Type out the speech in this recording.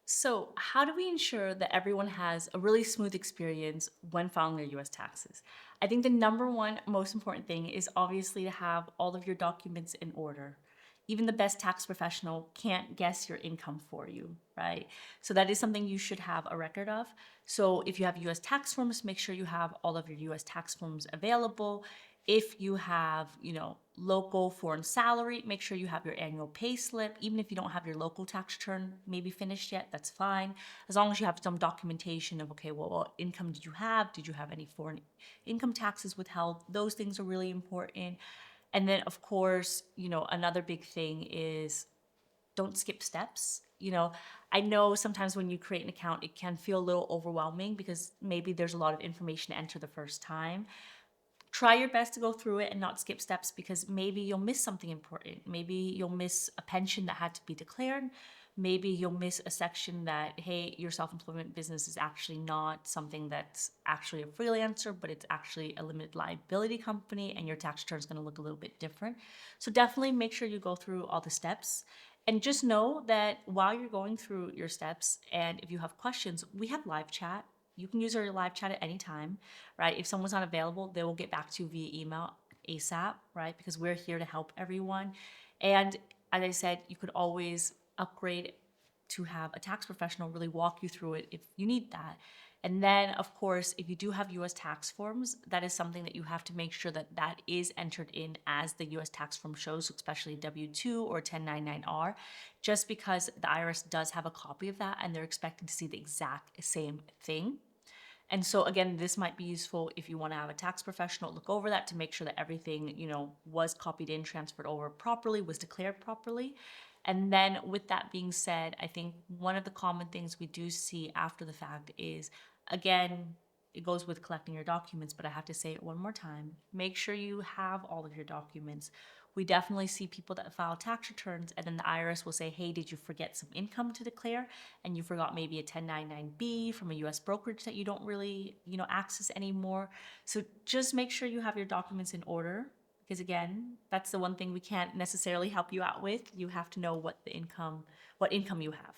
So, how do we ensure that everyone has a really smooth experience when filing their US taxes? I think the number one most important thing is obviously to have all of your documents in order. Even the best tax professional can't guess your income for you, right? So, that is something you should have a record of. So, if you have US tax forms, make sure you have all of your US tax forms available. If you have, local foreign salary, make sure you have your annual pay slip. Even if you don't have your local tax return maybe finished yet, that's fine. As long as you have some documentation of, okay, well, what income did you have? Did you have any foreign income taxes withheld? Those things are really important. And then, of course, another big thing is don't skip steps. I know sometimes when you create an account, it can feel a little overwhelming because maybe there's a lot of information to enter the first time. Try your best to go through it and not skip steps because maybe you'll miss something important. Maybe you'll miss a pension that had to be declared. Maybe you'll miss a section that, hey, your self employment business is actually not something that's actually a freelancer, but it's actually a limited liability company, and your tax return is going to look a little bit different. So definitely make sure you go through all the steps. And just know that while you're going through your steps, and if you have questions, we have live chat. You can use our live chat at any time, right? If someone's not available, they will get back to you via email ASAP, right? Because we're here to help everyone. And as I said, you could always upgrade to have a tax professional really walk you through it if you need that. And then, of course, if you do have US tax forms, that is something that you have to make sure that that is entered in as the US tax form shows, especially W-2 or 1099-R, just because the IRS does have a copy of that and they're expecting to see the exact same thing. And so again, this might be useful if you want to have a tax professional look over that to make sure that everything, was copied in, transferred over properly, was declared properly. And then with that being said, I think one of the common things we do see after the fact is, again, it goes with collecting your documents, but I have to say it one more time. Make sure you have all of your documents. We definitely see people that file tax returns and then the IRS will say, hey, did you forget some income to declare? And you forgot maybe a 1099-B from a US brokerage that you don't really, access anymore. So just make sure you have your documents in order because again, that's the one thing we can't necessarily help you out with. You have to know what income you have.